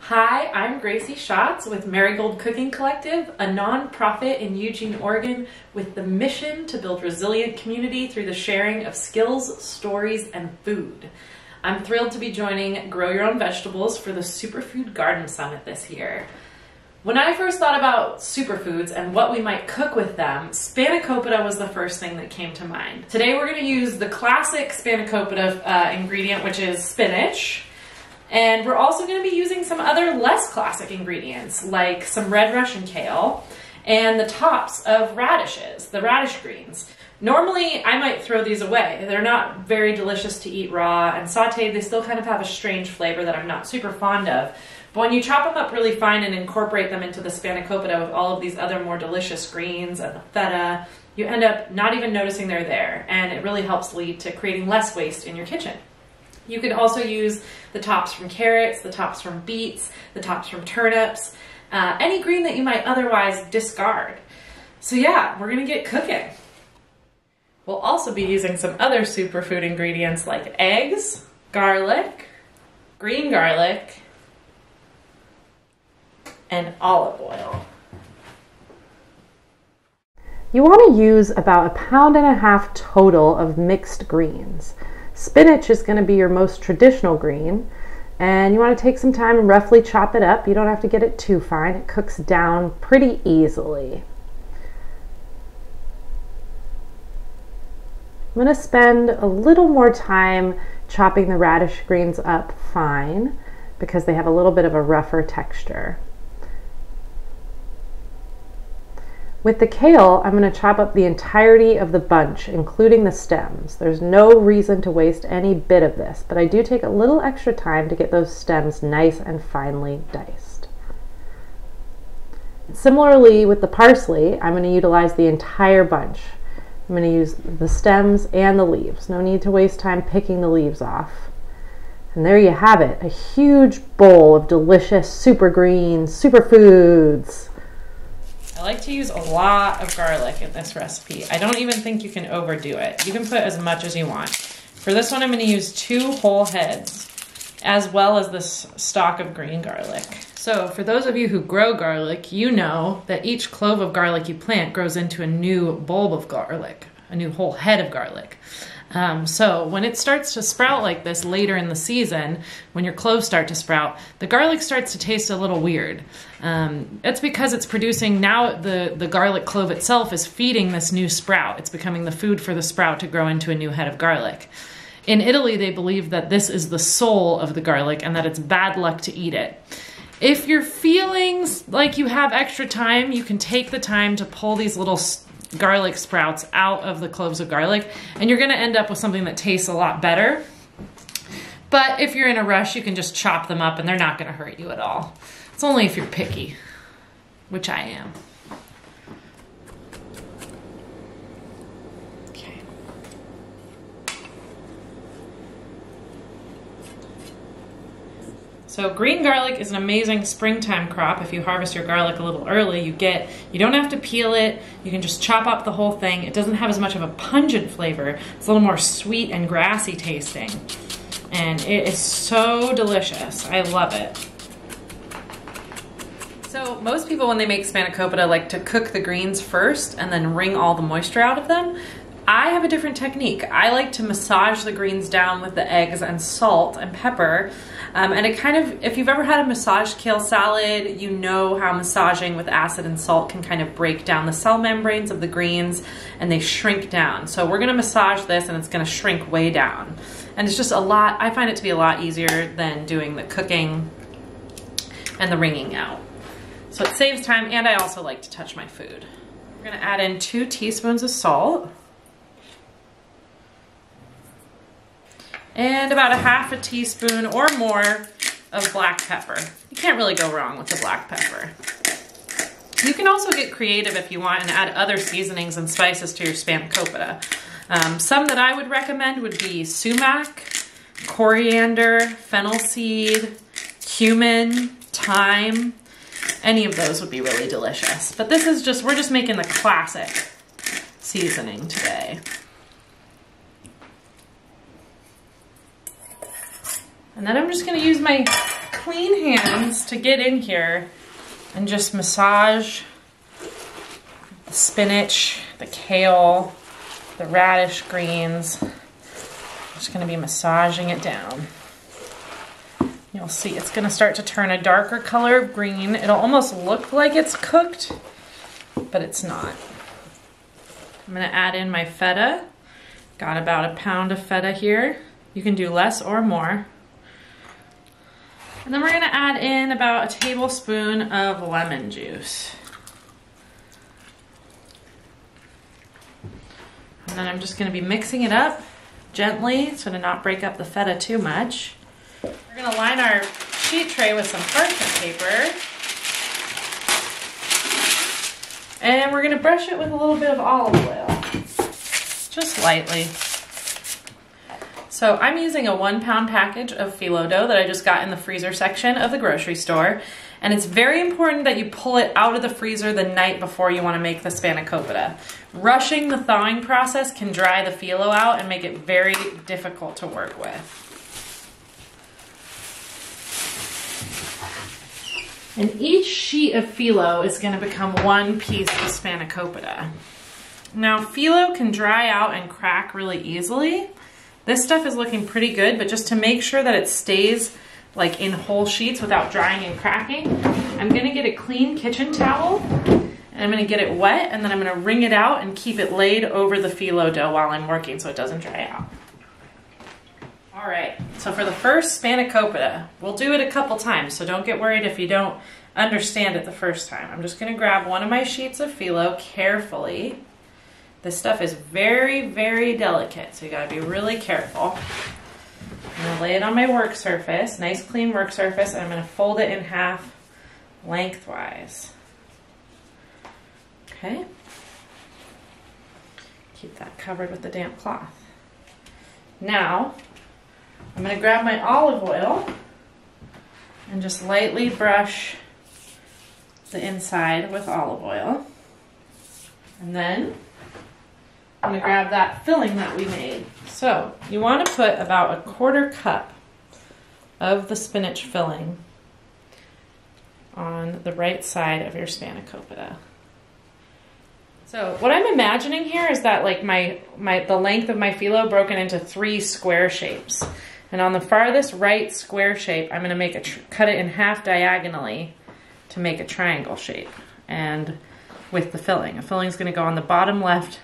Hi, I'm Gracie Schatz with Marigold Cooking Collective, a nonprofit in Eugene, Oregon, with the mission to build resilient community through the sharing of skills, stories, and food. I'm thrilled to be joining Grow Your Own Vegetables for the Superfood Garden Summit this year. When I first thought about superfoods and what we might cook with them, Spanakopita was the first thing that came to mind. Today we're going to use the classic Spanakopita ingredient, which is spinach. And we're also going to be using some other less classic ingredients, like some red Russian kale and the tops of radishes, the radish greens. Normally, I might throw these away. They're not very delicious to eat raw, and sauteed, they still kind of have a strange flavor that I'm not super fond of. But when you chop them up really fine and incorporate them into the Spanakopita with all of these other more delicious greens and the feta, you end up not even noticing they're there, and it really helps lead to creating less waste in your kitchen. You can also use the tops from carrots, the tops from beets, the tops from turnips, any green that you might otherwise discard. So yeah, we're gonna get cooking. We'll also be using some other superfood ingredients like eggs, garlic, green garlic, and olive oil. You want to use about 1.5 pounds total of mixed greens. Spinach is going to be your most traditional green, and you want to take some time and roughly chop it up. You don't have to get it too fine. It cooks down pretty easily. I'm going to spend a little more time chopping the radish greens up fine because they have a little bit of a rougher texture. With the kale, I'm going to chop up the entirety of the bunch, including the stems. There's no reason to waste any bit of this, but I do take a little extra time to get those stems nice and finely diced. Similarly, with the parsley, I'm going to utilize the entire bunch. I'm going to use the stems and the leaves. No need to waste time picking the leaves off. And there you have it, a huge bowl of delicious super green superfoods. I like to use a lot of garlic in this recipe. I don't even think you can overdo it. You can put as much as you want. For this one, I'm going to use 2 whole heads, as well as this stalk of green garlic. So for those of you who grow garlic, you know that each clove of garlic you plant grows into a new bulb of garlic, a new whole head of garlic. So when it starts to sprout like this later in the season, when your cloves start to sprout, the garlic starts to taste a little weird. That's because it's producing, now the garlic clove itself is feeding this new sprout. It's becoming the food for the sprout to grow into a new head of garlic. In Italy, they believe that this is the soul of the garlic and that it's bad luck to eat it. If you're feeling like you have extra time, you can take the time to pull these little garlic sprouts out of the cloves of garlic, and you're gonna end up with something that tastes a lot better. But if you're in a rush, you can just chop them up and they're not gonna hurt you at all. It's only if you're picky, which I am. Okay. So green garlic is an amazing springtime crop. If you harvest your garlic a little early, you don't have to peel it. You can just chop up the whole thing. It doesn't have as much of a pungent flavor. It's a little more sweet and grassy tasting. And it is so delicious. I love it. So most people, when they make Spanakopita, like to cook the greens first and then wring all the moisture out of them. I have a different technique. I like to massage the greens down with the eggs and salt and pepper. And it kind of, if you've ever had a massaged kale salad, you know how massaging with acid and salt can kind of break down the cell membranes of the greens and they shrink down. So we're gonna massage this and it's gonna shrink way down. And it's just a lot, I find it to be a lot easier than doing the cooking and the wringing out. So it saves time, and I also like to touch my food. We're gonna add in 2 teaspoons of salt. And about 1/2 teaspoon or more of black pepper. You can't really go wrong with the black pepper. You can also get creative if you want and add other seasonings and spices to your Spanakopita. Some that I would recommend would be sumac, coriander, fennel seed, cumin, thyme. Any of those would be really delicious. But this is just, we're just making the classic seasoning today. And then I'm just gonna use my clean hands to get in here and just massage the spinach, the kale, the radish greens. I'm just gonna be massaging it down. You'll see it's gonna start to turn a darker color of green. It'll almost look like it's cooked, but it's not. I'm gonna add in my feta. Got about a pound of feta here. You can do less or more. And then we're gonna add in about a tablespoon of lemon juice. And then I'm just gonna be mixing it up gently so to not break up the feta too much. We're gonna line our sheet tray with some parchment paper. And we're gonna brush it with a little bit of olive oil, just lightly. So I'm using a 1 pound package of phyllo dough that I just got in the freezer section of the grocery store. And it's very important that you pull it out of the freezer the night before you want to make the spanakopita. Rushing the thawing process can dry the phyllo out and make it very difficult to work with. And each sheet of phyllo is going to become 1 piece of spanakopita. Now, phyllo can dry out and crack really easily. This stuff is looking pretty good, but just to make sure that it stays like in whole sheets without drying and cracking, I'm going to get a clean kitchen towel and I'm going to get it wet, and then I'm going to wring it out and keep it laid over the phyllo dough while I'm working so it doesn't dry out. All right, so for the first spanakopita, we'll do it a couple times, so don't get worried if you don't understand it the first time. I'm just gonna grab one of my sheets of phyllo carefully. This stuff is very, very delicate, so you gotta be really careful. I'm gonna lay it on my work surface, nice clean work surface, and I'm gonna fold it in half lengthwise. Okay. Keep that covered with the damp cloth. Now, I'm going to grab my olive oil and just lightly brush the inside with olive oil. And then I'm going to grab that filling that we made. So you want to put about 1/4 cup of the spinach filling on the right side of your spanakopita. So what I'm imagining here is that like the length of my phyllo broken into 3 square shapes. And on the farthest right square shape, I'm going to cut it in half diagonally to make a triangle shape. And with the filling is going to go on the bottom left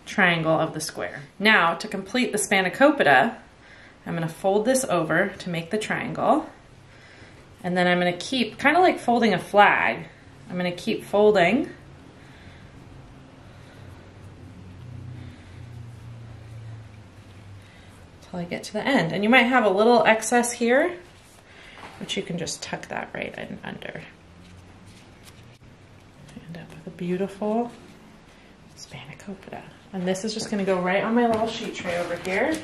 triangle of the square. Now, to complete the spanakopita, I'm going to fold this over to make the triangle. And then I'm going to keep, kind of like folding a flag, I'm going to keep folding until I get to the end. And you might have a little excess here, which you can just tuck that right in under. End up with a beautiful spanakopita. And this is just going to go right on my little sheet tray over here.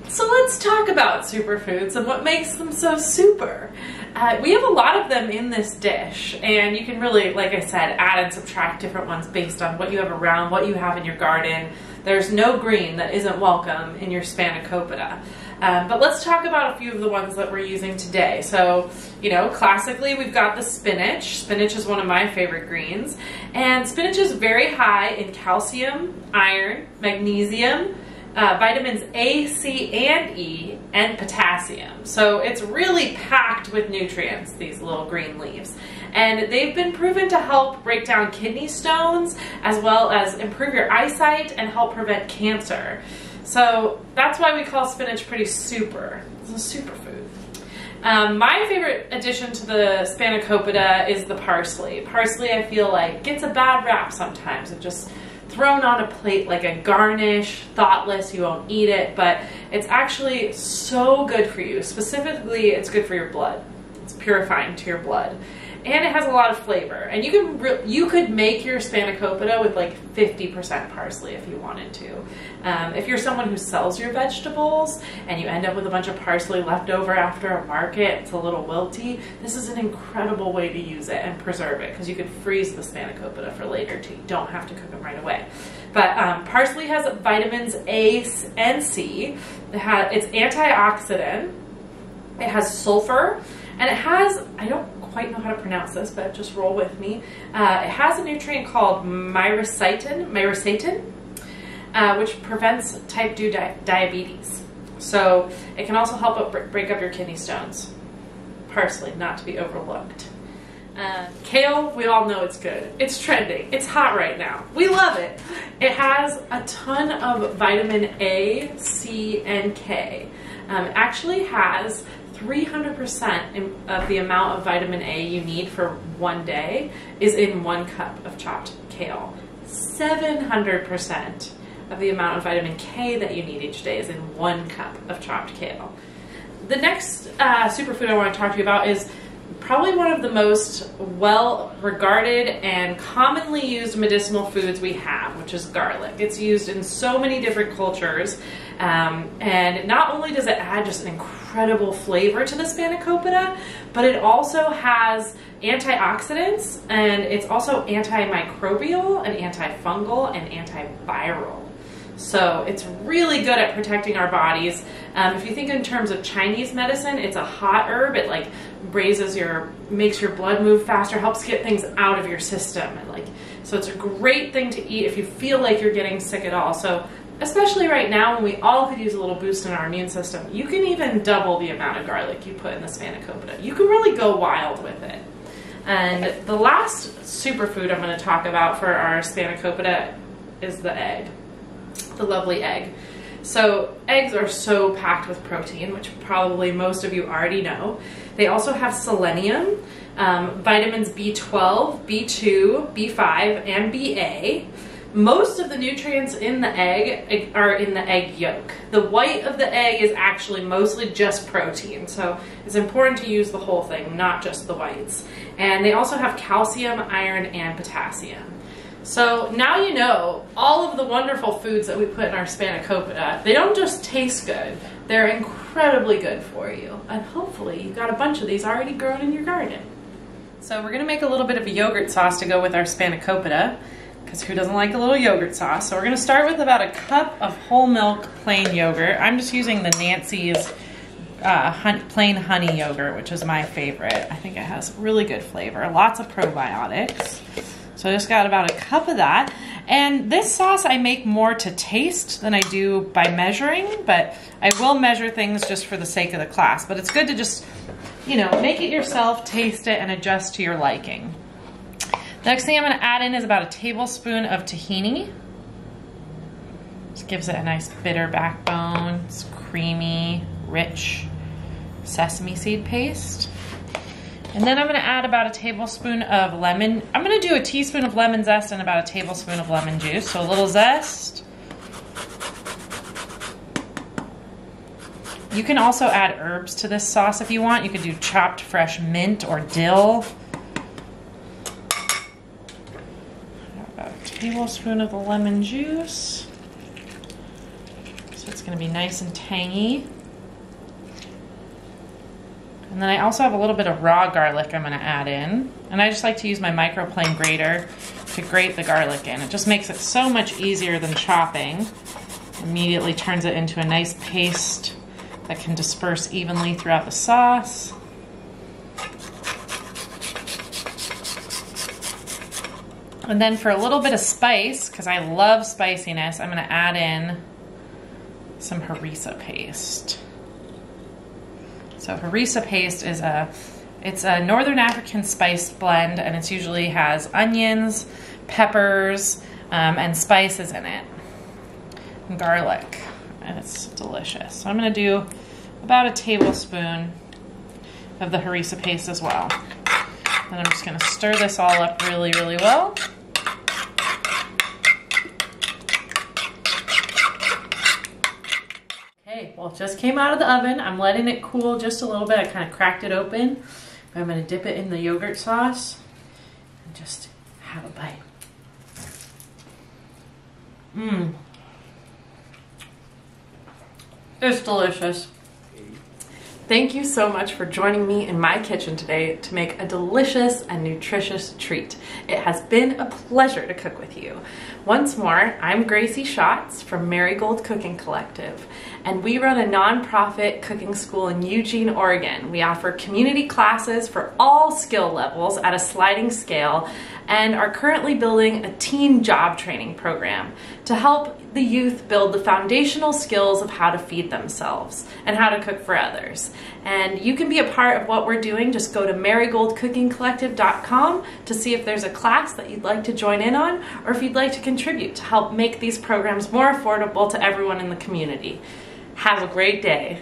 So let's talk about superfoods and what makes them so super. We have a lot of them in this dish, and you can really, like I said, add and subtract different ones based on what you have around, what you have in your garden. There's no green that isn't welcome in your Spanakopita. But let's talk about a few of the ones that we're using today. So, you know, classically we've got the spinach. Spinach is one of my favorite greens. And spinach is very high in calcium, iron, magnesium, vitamins A, C, and E, and potassium. So it's really packed with nutrients, these little green leaves. And they've been proven to help break down kidney stones, as well as improve your eyesight and help prevent cancer. So that's why we call spinach pretty super. It's a superfood. My favorite addition to the Spanakopita is the parsley. Parsley, I feel like, gets a bad rap sometimes. It's just thrown on a plate like a garnish, thoughtless, you won't eat it, but it's actually so good for you. Specifically, it's good for your blood. It's purifying to your blood. And it has a lot of flavor. And you could make your Spanakopita with like 50% parsley if you wanted to. If you're someone who sells your vegetables and you end up with a bunch of parsley left over after a market, it's a little wilty, this is an incredible way to use it and preserve it, because you could freeze the Spanakopita for later too. You don't have to cook them right away. But parsley has vitamins A and C. It's antioxidant. It has sulfur. And it has, I don't quite know how to pronounce this, but just roll with me. It has a nutrient called myristatin, which prevents type 2 diabetes. So it can also help break up your kidney stones. Parsley, not to be overlooked. Kale, we all know it's good. It's trending. It's hot right now. We love it. It has a ton of vitamin A, C, and K. It actually has 300% of the amount of vitamin A you need for one day is in 1 cup of chopped kale. 700% of the amount of vitamin K that you need each day is in 1 cup of chopped kale. The next superfood I want to talk to you about is probably one of the most well-regarded and commonly used medicinal foods we have, which is garlic. It's used in so many different cultures, and not only does it add just an incredible flavor to the Spanakopita, but it also has antioxidants, and it's also antimicrobial and antifungal and antiviral. So it's really good at protecting our bodies. If you think in terms of Chinese medicine, it's a hot herb. It like makes your blood move faster, helps get things out of your system. And so it's a great thing to eat if you feel like you're getting sick at all. So especially right now when we all could use a little boost in our immune system, you can even double the amount of garlic you put in the Spanakopita. You can really go wild with it. And the last superfood I'm going to talk about for our Spanakopita is the egg. The lovely egg. So eggs are so packed with protein, which probably most of you already know. They also have selenium, vitamins B12, B2, B5, and BA. Most of the nutrients in the egg are in the egg yolk. The white of the egg is actually mostly just protein, so it's important to use the whole thing, not just the whites. And they also have calcium, iron, and potassium. So now you know all of the wonderful foods that we put in our Spanakopita. They don't just taste good, they're incredibly good for you. And hopefully you've got a bunch of these already grown in your garden. So we're gonna make a little bit of a yogurt sauce to go with our Spanakopita, because who doesn't like a little yogurt sauce? So we're gonna start with about a cup of whole milk plain yogurt. I'm just using the Nancy's plain honey yogurt, which is my favorite. I think it has really good flavor, lots of probiotics. So I just got about a cup of that. And this sauce I make more to taste than I do by measuring, but I will measure things just for the sake of the class. But it's good to just, you know, make it yourself, taste it, and adjust to your liking. Next thing I'm gonna add in is about a tablespoon of tahini. Just gives it a nice bitter backbone. It's creamy, rich sesame seed paste. And then I'm gonna add about a tablespoon of lemon. I'm gonna do a teaspoon of lemon zest and about a tablespoon of lemon juice. So a little zest. You can also add herbs to this sauce if you want. You could do chopped fresh mint or dill. About a tablespoon of the lemon juice. So it's gonna be nice and tangy. And then I also have a little bit of raw garlic I'm gonna add in. And I just like to use my microplane grater to grate the garlic in. It just makes it so much easier than chopping. Immediately turns it into a nice paste that can disperse evenly throughout the sauce. And then for a little bit of spice, because I love spiciness, I'm gonna add in some harissa paste. So harissa paste is it's a Northern African spice blend, and it usually has onions, peppers, and spices in it, and garlic, and it's delicious. So I'm gonna do about a tablespoon of the harissa paste as well. And I'm just gonna stir this all up really, really well. Well, it just came out of the oven. I'm letting it cool just a little bit. I kind of cracked it open. I'm going to dip it in the yogurt sauce and just have a bite. Mmm. It's delicious. Thank you so much for joining me in my kitchen today to make a delicious and nutritious treat. It has been a pleasure to cook with you. Once more, I'm Gracie Schatz from Marigold Cooking Collective, and we run a nonprofit cooking school in Eugene, Oregon. We offer community classes for all skill levels at a sliding scale and are currently building a teen job training program to help the youth build the foundational skills of how to feed themselves and how to cook for others. And you can be a part of what we're doing. Just go to marigoldcookingcollective.com to see if there's a class that you'd like to join in on, or if you'd like to contribute to help make these programs more affordable to everyone in the community. Have a great day.